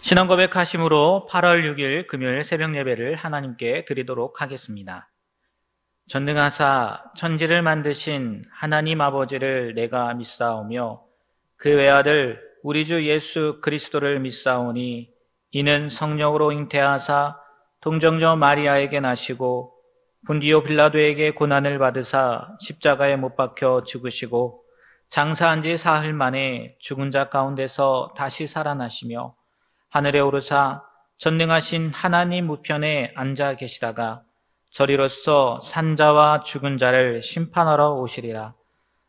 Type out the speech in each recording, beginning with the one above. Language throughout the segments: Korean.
신앙 고백하심으로 8월 6일 금요일 새벽 예배를 하나님께 드리도록 하겠습니다. 전능하사 천지를 만드신 하나님 아버지를 내가 믿사오며 그 외아들 우리 주 예수 그리스도를 믿사오니 이는 성령으로 잉태하사 동정녀 마리아에게 나시고 본디오 빌라도에게 고난을 받으사 십자가에 못 박혀 죽으시고 장사한 지 사흘 만에 죽은 자 가운데서 다시 살아나시며 하늘에 오르사 전능하신 하나님 우편에 앉아 계시다가 저리로서 산자와 죽은 자를 심판하러 오시리라.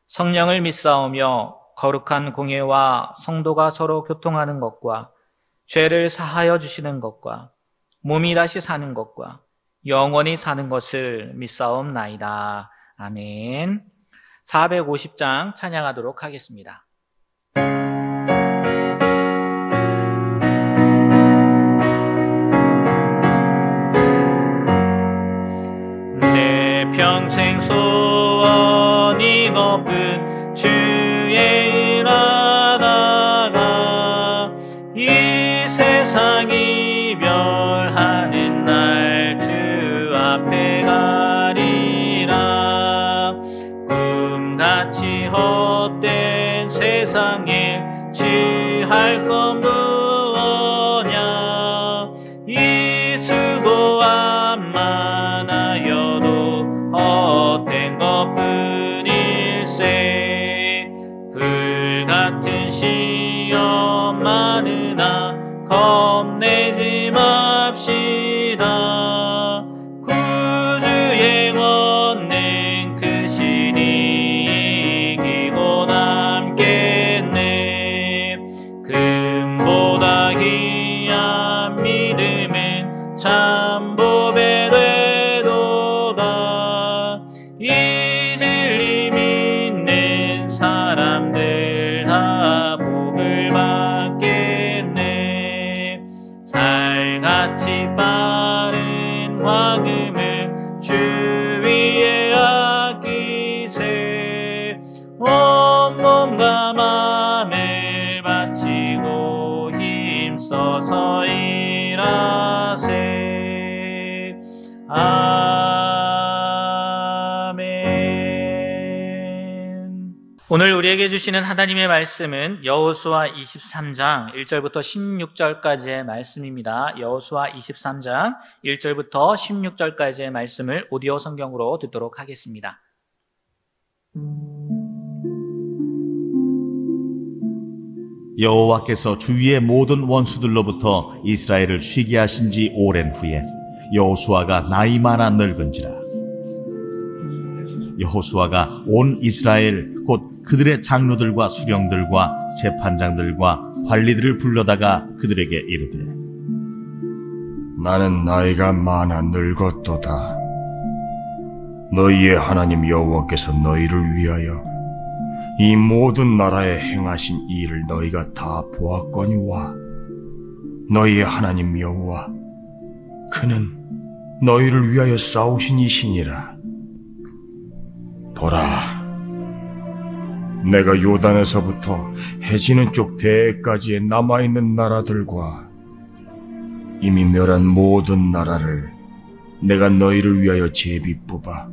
성령을 믿사오며 거룩한 공예와 성도가 서로 교통하는 것과 죄를 사하여 주시는 것과 몸이 다시 사는 것과 영원히 사는 것을 믿사옵나이다. 아멘. 450장 찬양하도록 하겠습니다. 내 평생 소원이 거쁜 주의 일 하다가 이 세상 이별하는 날 주 앞에 가리라. 꿈같이 헛된 세상에 취할 것 무엇냐. 이 수고함만 하여도 헛된 것뿐일세. 불같은 시험 많으나 겁내지 맙시다. 구주의 권능 크시니 이기고 남겠네. 금보다 귀한 믿음은 참 보배 되도다. 이 진리 믿는 사람들 다 복을 받겠네. 살같이 빠른 화금을 주 위에 아끼세. 온몸과 마음을 바치고 힘써서 일하세. 아멘. 오늘 우리에게 주시는 하나님의 말씀은 여호수아 23장 1절부터 16절까지의 말씀입니다. 여호수아 23장 1절부터 16절까지의 말씀을 오디오 성경으로 듣도록 하겠습니다. 여호와께서 주위의 모든 원수들로부터 이스라엘을 쉬게 하신 지 오랜 후에 여호수아가 나이 많아 늙은지라. 여호수아가 온 이스라엘 곧 그들의 장로들과 수령들과 재판장들과 관리들을 불러다가 그들에게 이르되, 나는 나이가 많아 늙었도다. 너희의 하나님 여호와께서 너희를 위하여 이 모든 나라에 행하신 일을 너희가 다 보았거니와 너희의 하나님 여호와 그는 너희를 위하여 싸우신 이시니라. 보라, 내가 요단에서부터 해지는 쪽 대해까지의 남아있는 나라들과 이미 멸한 모든 나라를 내가 너희를 위하여 제비 뽑아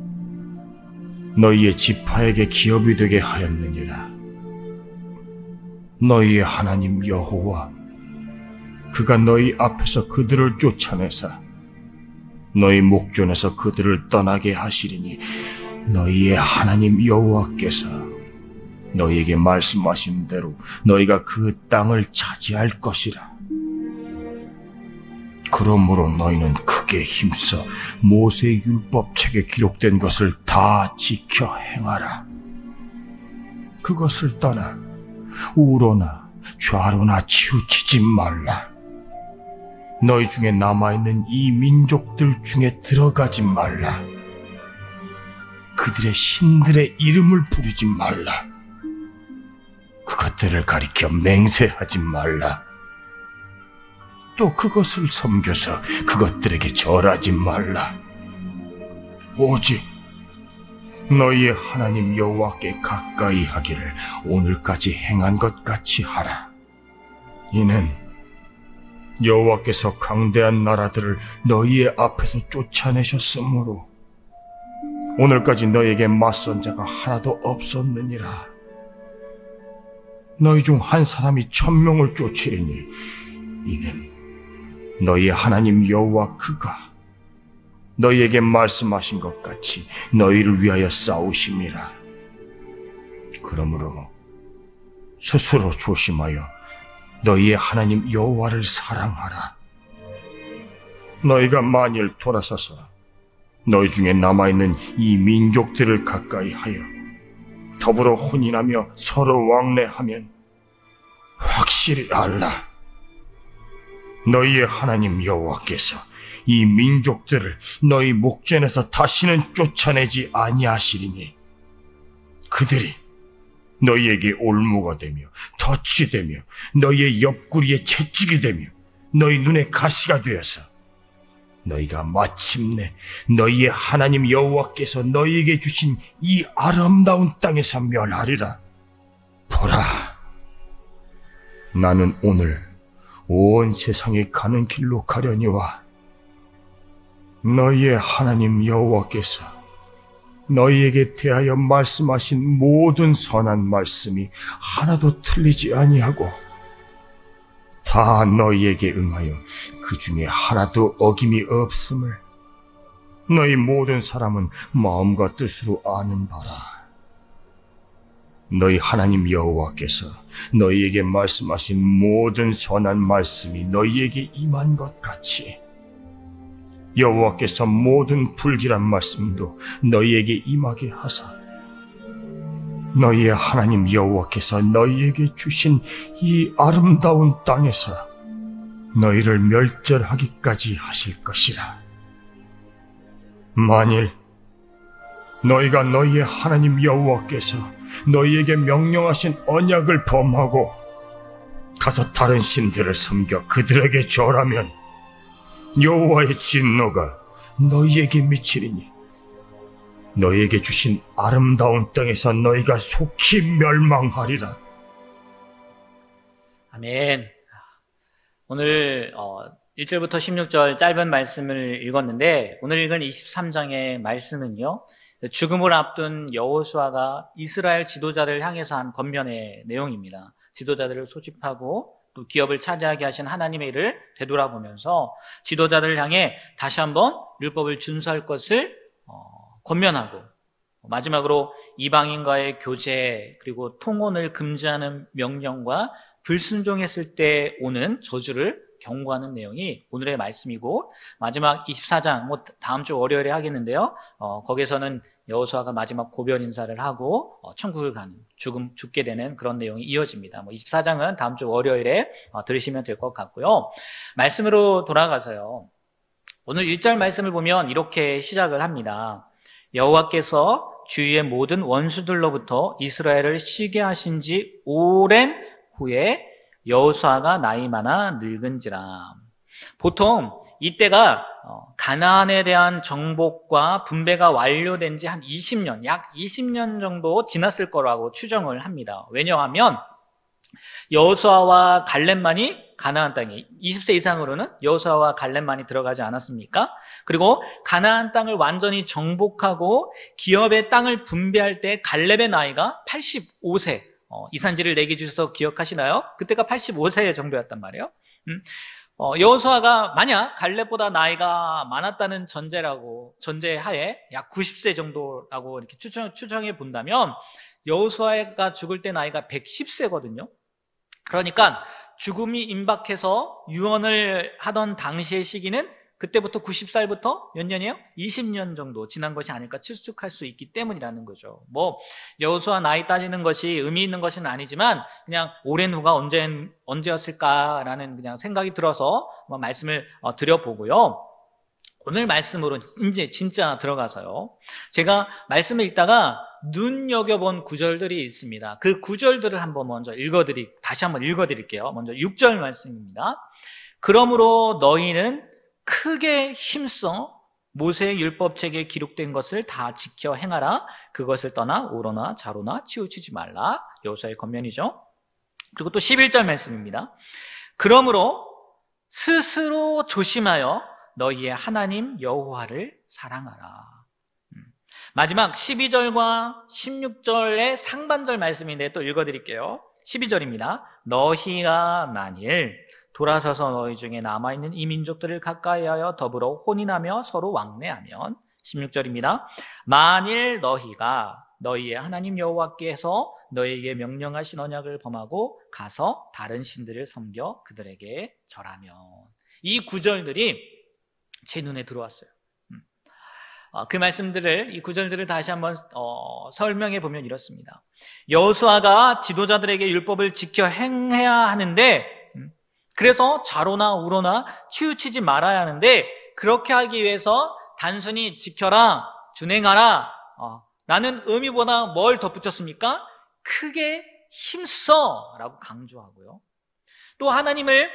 너희의 지파에게 기업이 되게 하였느니라. 너희의 하나님 여호와 그가 너희 앞에서 그들을 쫓아내사 너희 목전에서 그들을 떠나게 하시리니 너희의 하나님 여호와께서 너희에게 말씀하신 대로 너희가 그 땅을 차지할 것이라. 그러므로 너희는 크게 힘써 모세의 율법책에 기록된 것을 다 지켜 행하라. 그것을 떠나 우로나 좌로나 치우치지 말라. 너희 중에 남아있는 이 민족들 중에 들어가지 말라. 그들의 신들의 이름을 부르지 말라. 그것들을 가리켜 맹세하지 말라. 또 그것을 섬겨서 그것들에게 절하지 말라. 오직 너희의 하나님 여호와께 가까이 하기를 오늘까지 행한 것 같이 하라. 이는 여호와께서 강대한 나라들을 너희의 앞에서 쫓아내셨으므로 오늘까지 너희에게 맞선 자가 하나도 없었느니라. 너희 중 한 사람이 1000명을 쫓으리니 이는 너희의 하나님 여호와 그가 너희에게 말씀하신 것 같이 너희를 위하여 싸우심이라. 그러므로 스스로 조심하여 너희의 하나님 여호와를 사랑하라. 너희가 만일 돌아서서 너희 중에 남아있는 이 민족들을 가까이 하여 더불어 혼인하며 서로 왕래하면 확실히 알라. 너희의 하나님 여호와께서 이 민족들을 너희 목전에서 다시는 쫓아내지 아니하시리니 그들이 너희에게 올무가 되며 덫이 되며 너희의 옆구리에 채찍이 되며 너희 눈에 가시가 되어서 너희가 마침내 너희의 하나님 여호와께서 너희에게 주신 이 아름다운 땅에서 멸하리라. 보라, 나는 오늘 온 세상에 가는 길로 가려니와 너희의 하나님 여호와께서 너희에게 대하여 말씀하신 모든 선한 말씀이 하나도 틀리지 아니하고 다 너희에게 응하여 그 중에 하나도 어김이 없음을 너희 모든 사람은 마음과 뜻으로 아는 바라. 너희 하나님 여호와께서 너희에게 말씀하신 모든 선한 말씀이 너희에게 임한 것 같이 여호와께서 모든 불길한 말씀도 너희에게 임하게 하사 너희의 하나님 여호와께서 너희에게 주신 이 아름다운 땅에서 너희를 멸절하기까지 하실 것이라. 만일 너희가 너희의 하나님 여호와께서 너희에게 명령하신 언약을 범하고 가서 다른 신들을 섬겨 그들에게 절하면 여호와의 진노가 너희에게 미치리니 너희에게 주신 아름다운 땅에서 너희가 속히 멸망하리라. 아멘. 오늘 1절부터 16절 짧은 말씀을 읽었는데 오늘 읽은 23장의 말씀은요, 죽음을 앞둔 여호수아가 이스라엘 지도자를 향해서 한 권면의 내용입니다. 지도자들을 소집하고 또 기업을 차지하게 하신 하나님의 일을 되돌아보면서 지도자들을 향해 다시 한번 율법을 준수할 것을 권면하고 마지막으로 이방인과의 교제 그리고 통혼을 금지하는 명령과 불순종했을 때 오는 저주를 경고하는 내용이 오늘의 말씀이고 마지막 24장 다음 주 월요일에 하겠는데요. 거기에서는 여호수아가 마지막 고별 인사를 하고 천국을 가는 죽게 되는 그런 내용이 이어집니다. 24장은 다음 주 월요일에 들으시면 될 것 같고요. 말씀으로 돌아가서요. 오늘 1절 말씀을 보면 이렇게 시작을 합니다. 여호와께서 주위의 모든 원수들로부터 이스라엘을 쉬게 하신 지 오랜 후에 여호수아가 나이 많아 늙은지라. 보통 이때가 가나안에 대한 정복과 분배가 완료된 지 한 20년, 약 20년 정도 지났을 거라고 추정을 합니다. 왜냐하면 여호수아와 갈렙만이 가나안 땅에 20세 이상으로는 여호수아와 갈렙만이 들어가지 않았습니까? 그리고 가나안 땅을 완전히 정복하고 기업의 땅을 분배할 때 갈렙의 나이가 85세, 이산지를 내게 주셔서 기억하시나요? 그때가 85세 정도였단 말이에요. 여호수아가 만약 갈렙보다 나이가 많았다는 전제하에 약 90세 정도라고 이렇게 추정해 본다면 여호수아가 죽을 때 나이가 110세거든요. 그러니까 죽음이 임박해서 유언을 하던 당시의 시기는 그때부터 90살부터 몇 년이에요? 20년 정도 지난 것이 아닐까 추측할 수 있기 때문이라는 거죠. 여호수아 나이 따지는 것이 의미 있는 것은 아니지만 그냥 오랜 후가 언제였을까라는 그냥 생각이 들어서 말씀을 드려보고요. 오늘 말씀으로 이제 진짜 들어가서요. 제가 말씀을 읽다가 눈여겨본 구절들이 있습니다. 그 구절들을 다시 한번 읽어드릴게요. 먼저 6절 말씀입니다. 그러므로 너희는 크게 힘써 모세의 율법책에 기록된 것을 다 지켜 행하라. 그것을 떠나 오로나 좌로나 치우치지 말라. 여호수아의 권면이죠. 그리고 또 11절 말씀입니다. 그러므로 스스로 조심하여 너희의 하나님 여호와를 사랑하라. 마지막 12절과 16절의 상반절 말씀인데 또 읽어드릴게요. 12절입니다. 너희가 만일 돌아서서 너희 중에 남아있는 이 민족들을 가까이하여 더불어 혼인하며 서로 왕래하면, 16절입니다. 만일 너희가 너희의 하나님 여호와께서 너희에게 명령하신 언약을 범하고 가서 다른 신들을 섬겨 그들에게 절하면. 이 구절들이 제 눈에 들어왔어요. 그 말씀들을, 이 구절들을 다시 한번 설명해 보면 이렇습니다. 여호수아가 지도자들에게 율법을 지켜 행해야 하는데, 그래서 좌로나 우로나 치우치지 말아야 하는데, 그렇게 하기 위해서 단순히 지켜라, 준행하라 라는 의미보다 뭘 덧붙였습니까? 크게 힘써 라고 강조하고요. 또 하나님을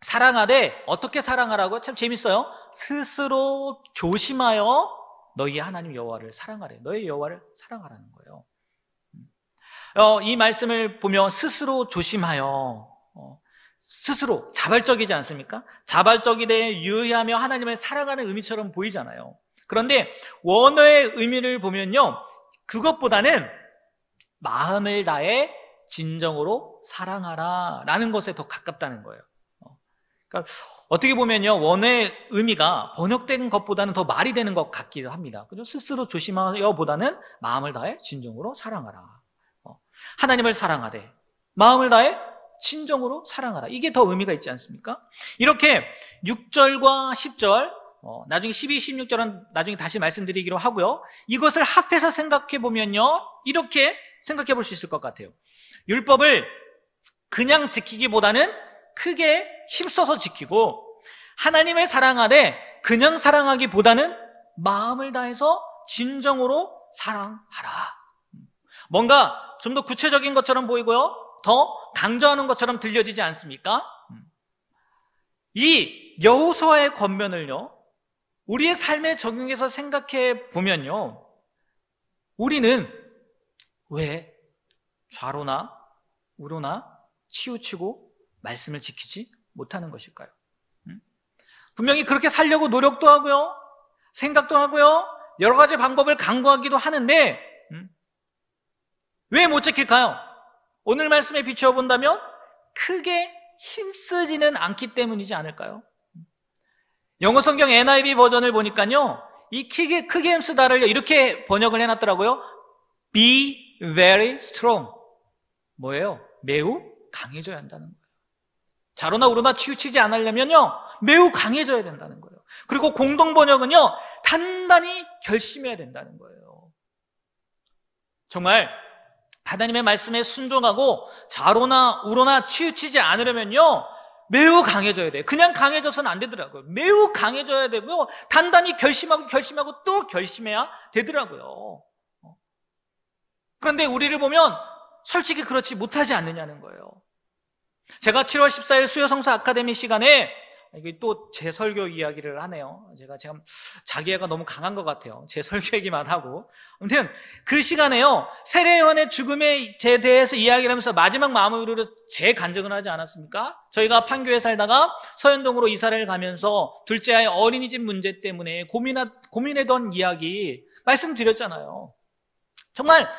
사랑하되 어떻게 사랑하라고요? 참 재밌어요. 스스로 조심하여 너희 하나님 여호와를 사랑하래. 너희 여호와를 사랑하라는 거예요. 이 말씀을 보면 스스로 조심하여, 스스로 자발적이지 않습니까? 자발적이되 유의하며 하나님을 사랑하는 의미처럼 보이잖아요. 그런데 원어의 의미를 보면요, 그것보다는 마음을 다해 진정으로 사랑하라 라는 것에 더 가깝다는 거예요. 그러니까 어떻게 보면요, 원어의 의미가 번역된 것보다는 더 말이 되는 것 같기도 합니다. 그죠? 스스로 조심하여 보다는 마음을 다해 진정으로 사랑하라. 하나님을 사랑하되 마음을 다해 진정으로 사랑하라. 이게 더 의미가 있지 않습니까? 이렇게 6절과 10절, 나중에 12, 16절은 나중에 다시 말씀드리기로 하고요. 이것을 합해서 생각해 보면요, 이렇게 생각해 볼 수 있을 것 같아요. 율법을 그냥 지키기보다는 크게 힘써서 지키고, 하나님을 사랑하되 그냥 사랑하기보다는 마음을 다해서 진정으로 사랑하라. 뭔가 좀 더 구체적인 것처럼 보이고요, 더 강조하는 것처럼 들려지지 않습니까? 이 여호수아의 권면을요, 우리의 삶에 적용해서 생각해 보면요, 우리는 왜 좌로나 우로나 치우치고 말씀을 지키지 못하는 것일까요? 분명히 그렇게 살려고 노력도 하고요, 생각도 하고요, 여러 가지 방법을 강구하기도 하는데 왜 못 지킬까요? 오늘 말씀에 비추어 본다면 크게 힘쓰지는 않기 때문이지 않을까요? 영어 성경 NIV 버전을 보니까요, 이 크게 힘쓰다를 이렇게 번역을 해놨더라고요. Be very strong. 뭐예요? 매우 강해져야 한다는 거예요. 좌로나 우로나 치우치지 않으려면요, 매우 강해져야 된다는 거예요. 그리고 공동 번역은요, 단단히 결심해야 된다는 거예요. 정말 하나님의 말씀에 순종하고 좌로나 우로나 치우치지 않으려면요, 매우 강해져야 돼요. 그냥 강해져서는 안 되더라고요. 매우 강해져야 되고요, 단단히 결심하고 또 결심해야 되더라고요. 그런데 우리를 보면 솔직히 그렇지 못하지 않느냐는 거예요. 제가 7월 14일 수요성서 아카데미 시간에, 이게 또 제 설교 이야기를 하네요. 제가 지금 자기애가 너무 강한 것 같아요. 제 설교 얘기만 하고. 아무튼 그 시간에요, 세례요한의 죽음에 대해서 이야기를 하면서 마지막 마무리로 제 간증을 하지 않았습니까? 저희가 판교에 살다가 서현동으로 이사를 가면서 둘째 아이 어린이집 문제 때문에 고민했던 이야기 말씀드렸잖아요. 정말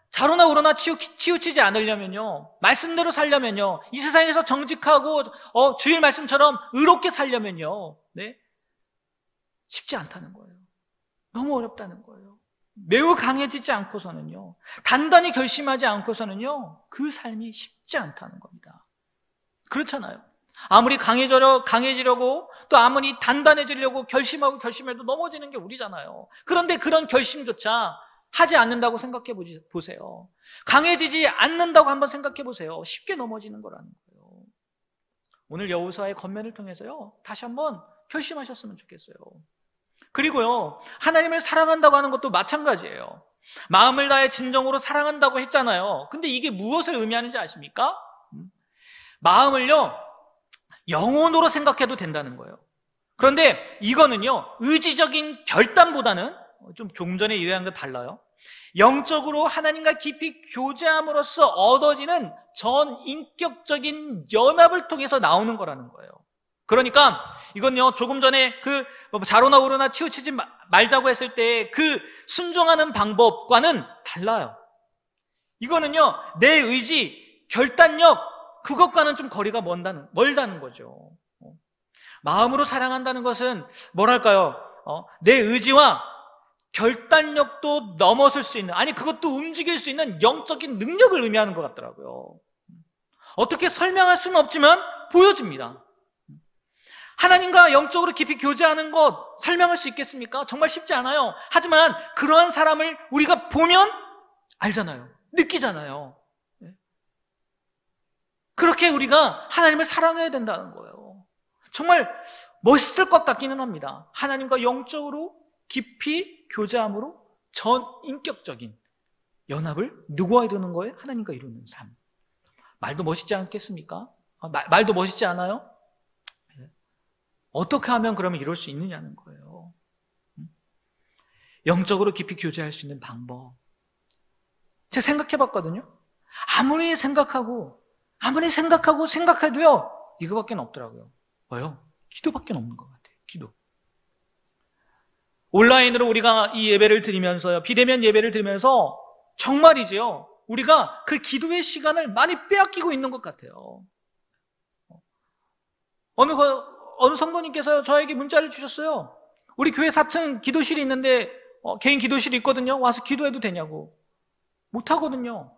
좌로나 우로나 치우치지 않으려면요, 말씀대로 살려면요, 이 세상에서 정직하고 주일 말씀처럼 의롭게 살려면요, 네, 쉽지 않다는 거예요. 너무 어렵다는 거예요. 매우 강해지지 않고서는요, 단단히 결심하지 않고서는요, 그 삶이 쉽지 않다는 겁니다. 그렇잖아요. 아무리 강해지려고 또 아무리 단단해지려고 결심해도 넘어지는 게 우리잖아요. 그런데 그런 결심조차 하지 않는다고 생각해 보세요. 강해지지 않는다고 한번 생각해 보세요. 쉽게 넘어지는 거라는 거예요. 오늘 여호수아의 권면을 통해서요, 다시 한번 결심하셨으면 좋겠어요. 그리고요, 하나님을 사랑한다고 하는 것도 마찬가지예요. 마음을 다해 진정으로 사랑한다고 했잖아요. 근데 이게 무엇을 의미하는지 아십니까? 마음을요, 영혼으로 생각해도 된다는 거예요. 그런데 이거는요, 의지적인 결단보다는 좀 전에 이야기한 거 달라요. 영적으로 하나님과 깊이 교제함으로써 얻어지는 전인격적인 연합을 통해서 나오는 거라는 거예요. 그러니까 이건요, 조금 전에 그 자로나 우로나 치우치지 말자고 했을 때 그 순종하는 방법과는 달라요. 이거는요, 내 의지, 결단력, 그것과는 좀 거리가 멀다는 거죠. 마음으로 사랑한다는 것은 뭐랄까요? 내 의지와 결단력도 넘어설 수 있는, 아니 그것도 움직일 수 있는 영적인 능력을 의미하는 것 같더라고요. 어떻게 설명할 수는 없지만 보여집니다. 하나님과 영적으로 깊이 교제하는 것 설명할 수 있겠습니까? 정말 쉽지 않아요. 하지만 그러한 사람을 우리가 보면 알잖아요. 느끼잖아요. 그렇게 우리가 하나님을 사랑해야 된다는 거예요. 정말 멋있을 것 같기는 합니다. 하나님과 영적으로 깊이 교제함으로 전인격적인 연합을 누구와 이루는 거예요? 하나님과 이루는 삶. 말도 멋있지 않겠습니까? 말도 멋있지 않아요? 어떻게 하면 그러면 이룰 수 있느냐는 거예요. 영적으로 깊이 교제할 수 있는 방법. 제가 생각해 봤거든요. 아무리 생각해도요, 이거밖에 없더라고요. 뭐요? 기도밖에 없는 것 같아요. 기도. 온라인으로 우리가 이 예배를 드리면서요, 비대면 예배를 드리면서 정말이지요, 우리가 그 기도의 시간을 많이 빼앗기고 있는 것 같아요. 어느 성도님께서 저에게 문자를 주셨어요. 우리 교회 4층 기도실이 있는데 개인 기도실이 있거든요. 와서 기도해도 되냐고. 못하거든요.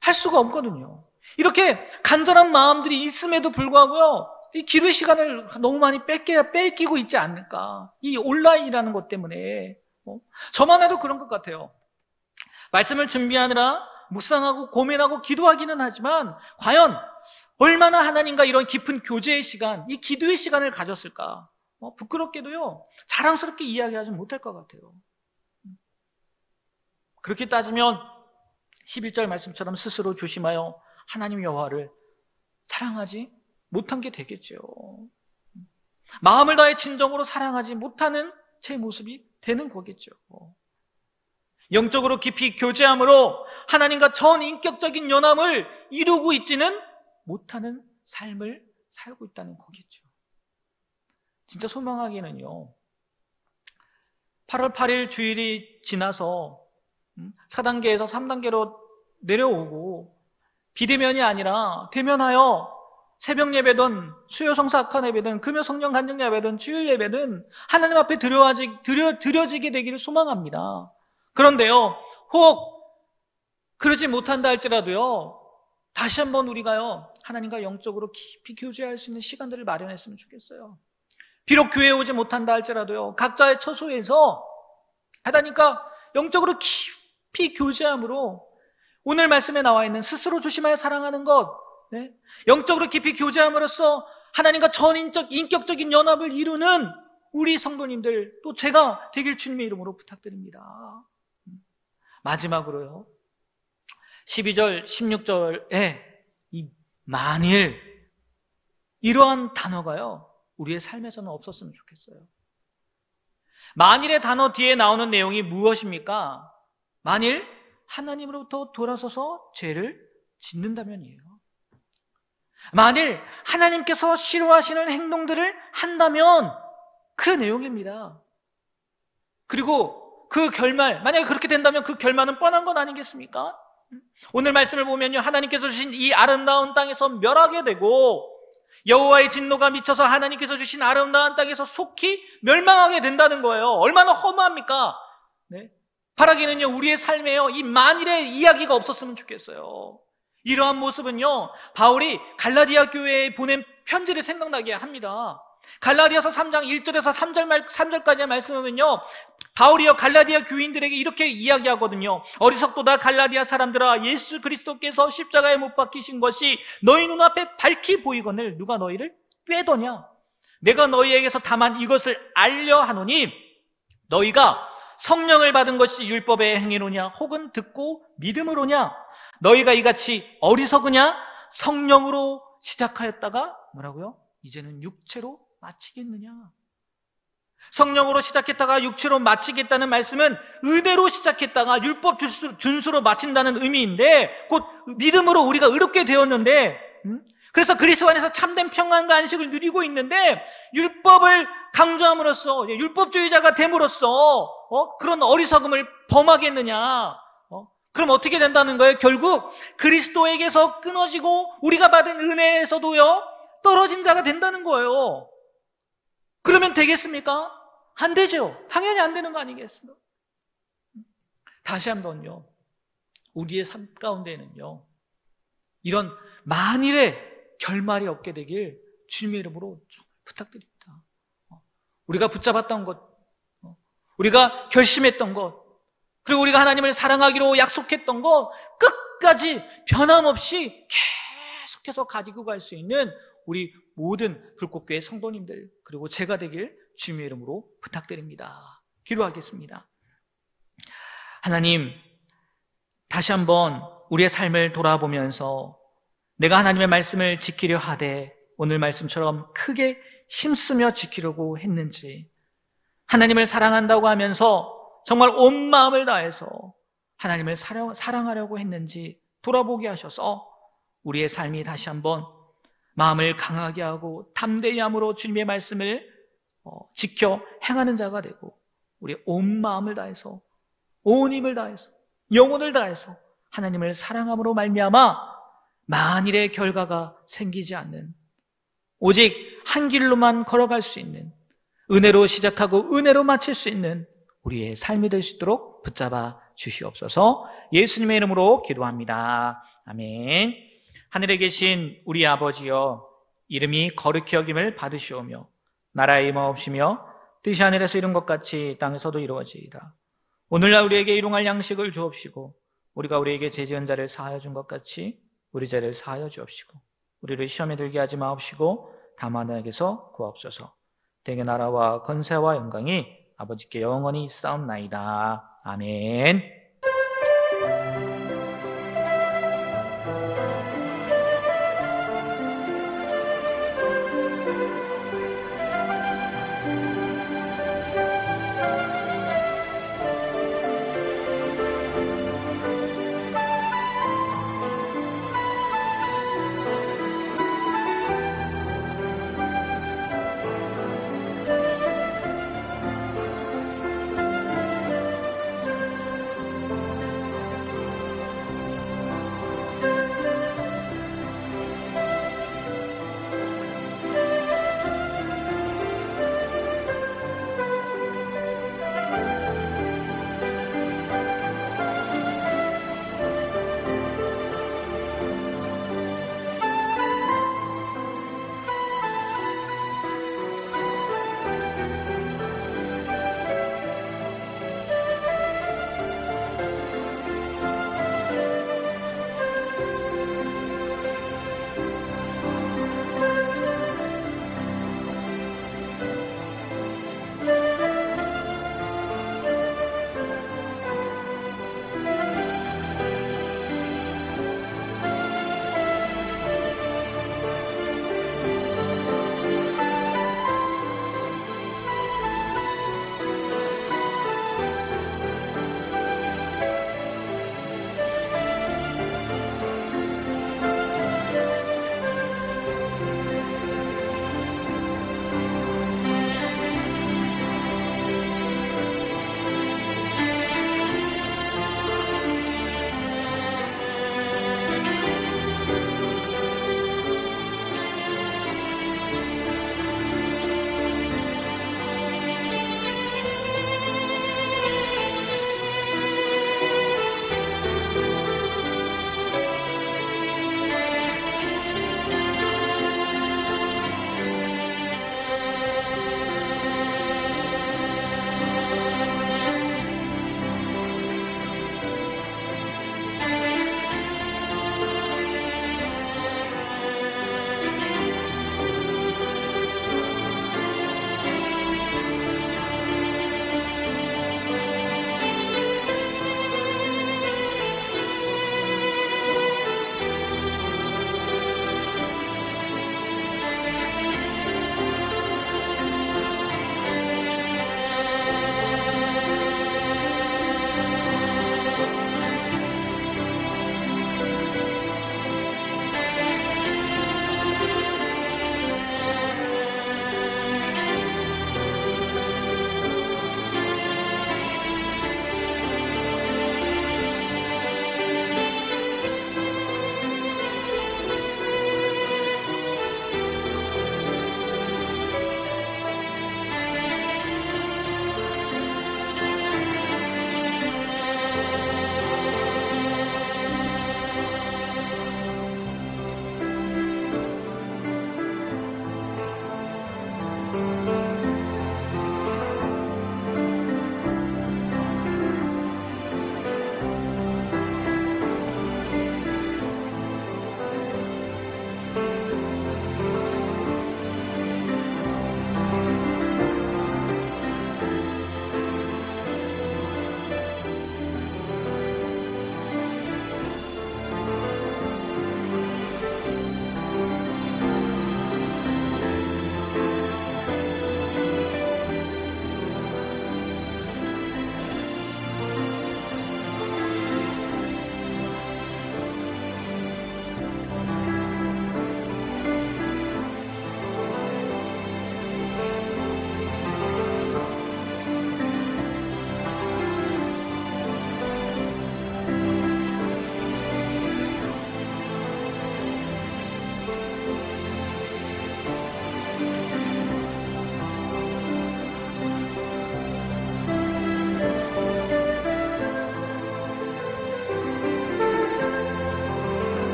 할 수가 없거든요. 이렇게 간절한 마음들이 있음에도 불구하고요, 이 기도의 시간을 너무 많이 뺏기고 있지 않을까. 이 온라인이라는 것 때문에. 저만 해도 그런 것 같아요. 말씀을 준비하느라 묵상하고 고민하고 기도하기는 하지만 과연 얼마나 하나님과 이런 깊은 교제의 시간, 이 기도의 시간을 가졌을까? 부끄럽게도요, 자랑스럽게 이야기하지 못할 것 같아요. 그렇게 따지면 11절 말씀처럼 스스로 조심하여 하나님 여호와를 사랑하지 못한 게 되겠죠. 마음을 다해 진정으로 사랑하지 못하는 제 모습이 되는 거겠죠. 영적으로 깊이 교제함으로 하나님과 전인격적인 연합을 이루고 있지는 못하는 삶을 살고 있다는 거겠죠. 진짜 소망하기는요, 8월 8일 주일이 지나서 4단계에서 3단계로 내려오고 비대면이 아니라 대면하여 새벽 예배든 수요 성사 악한 예배든 금요 성령 간증 예배든 주일 예배든 하나님 앞에 드려지게 되기를 소망합니다. 그런데요, 혹 그러지 못한다 할지라도요, 다시 한번 우리가요, 하나님과 영적으로 깊이 교제할 수 있는 시간들을 마련했으면 좋겠어요. 비록 교회에 오지 못한다 할지라도요, 각자의 처소에서 하나님과 영적으로 깊이 교제함으로 오늘 말씀에 나와 있는 스스로 조심하여 사랑하는 것, 영적으로 깊이 교제함으로써 하나님과 인격적인 연합을 이루는 우리 성도님들, 또 제가 되길 주님의 이름으로 부탁드립니다. 마지막으로요, 12절, 16절에 이 만일, 이러한 단어가요, 우리의 삶에서는 없었으면 좋겠어요. 만일의 단어 뒤에 나오는 내용이 무엇입니까? 만일 하나님으로부터 돌아서서 죄를 짓는다면이에요. 만일 하나님께서 싫어하시는 행동들을 한다면 그 내용입니다. 그리고 그 결말, 만약에 그렇게 된다면 그 결말은 뻔한 건 아니겠습니까? 오늘 말씀을 보면요, 하나님께서 주신 이 아름다운 땅에서 멸하게 되고 여호와의 진노가 미쳐서 하나님께서 주신 아름다운 땅에서 속히 멸망하게 된다는 거예요. 얼마나 허무합니까? 바라기는요, 우리의 삶에요, 이 만일의 이야기가 없었으면 좋겠어요. 이러한 모습은요, 바울이 갈라디아 교회에 보낸 편지를 생각나게 합니다. 갈라디아서 3장 1절에서 3절까지의 말씀을 보면요, 바울이요 갈라디아 교인들에게 이렇게 이야기하거든요. 어리석도다 갈라디아 사람들아, 예수 그리스도께서 십자가에 못 박히신 것이 너희 눈앞에 밝히 보이거늘 누가 너희를 꾀더냐? 내가 너희에게서 다만 이것을 알려 하노니 너희가 성령을 받은 것이 율법의 행위로냐 혹은 듣고 믿음으로냐? 너희가 이같이 어리석으냐? 성령으로 시작하였다가 뭐라고요? 이제는 육체로 마치겠느냐? 성령으로 시작했다가 육체로 마치겠다는 말씀은 은혜로 시작했다가 율법 준수로 마친다는 의미인데, 곧 믿음으로 우리가 의롭게 되었는데 그래서 그리스도 안에서 참된 평안과 안식을 누리고 있는데 율법을 강조함으로써 율법주의자가 됨으로써 그런 어리석음을 범하겠느냐? 그럼 어떻게 된다는 거예요? 결국 그리스도에게서 끊어지고 우리가 받은 은혜에서도요 떨어진 자가 된다는 거예요. 그러면 되겠습니까? 안 되죠. 당연히 안 되는 거 아니겠습니까? 다시 한번요, 우리의 삶 가운데는요 이런 만일의 결말이 없게 되길 주님의 이름으로 정말 부탁드립니다. 우리가 붙잡았던 것, 우리가 결심했던 것, 그리고 우리가 하나님을 사랑하기로 약속했던 것 끝까지 변함없이 계속해서 가지고 갈 수 있는 우리 모든 불꽃교회 성도님들, 그리고 제가 되길 주님의 이름으로 부탁드립니다. 기도하겠습니다. 하나님, 다시 한번 우리의 삶을 돌아보면서 내가 하나님의 말씀을 지키려 하되 오늘 말씀처럼 크게 힘쓰며 지키려고 했는지, 하나님을 사랑한다고 하면서 정말 온 마음을 다해서 하나님을 사랑하려고 했는지 돌아보게 하셔서 우리의 삶이 다시 한번 마음을 강하게 하고 담대히 함으로 주님의 말씀을 지켜 행하는 자가 되고, 우리의 온 마음을 다해서, 온 힘을 다해서, 영혼을 다해서 하나님을 사랑함으로 말미암아 만일의 결과가 생기지 않는, 오직 한 길로만 걸어갈 수 있는, 은혜로 시작하고 은혜로 마칠 수 있는 우리의 삶이 될 수 있도록 붙잡아 주시옵소서. 예수님의 이름으로 기도합니다. 아멘. 하늘에 계신 우리 아버지여, 이름이 거룩히 여김을 받으시오며 나라의 임하옵시며 뜻이 하늘에서 이룬 것 같이 땅에서도 이루어지이다. 오늘날 우리에게 일용할 양식을 주옵시고 우리가 우리에게 죄 지은 자를 사하여 준 것 같이 우리 죄를 사하여 주옵시고 우리를 시험에 들게 하지 마옵시고 다만 너에게서 구하옵소서. 대개 나라와 권세와 영광이 아버지께 영원히 있사옵나이다. 아멘.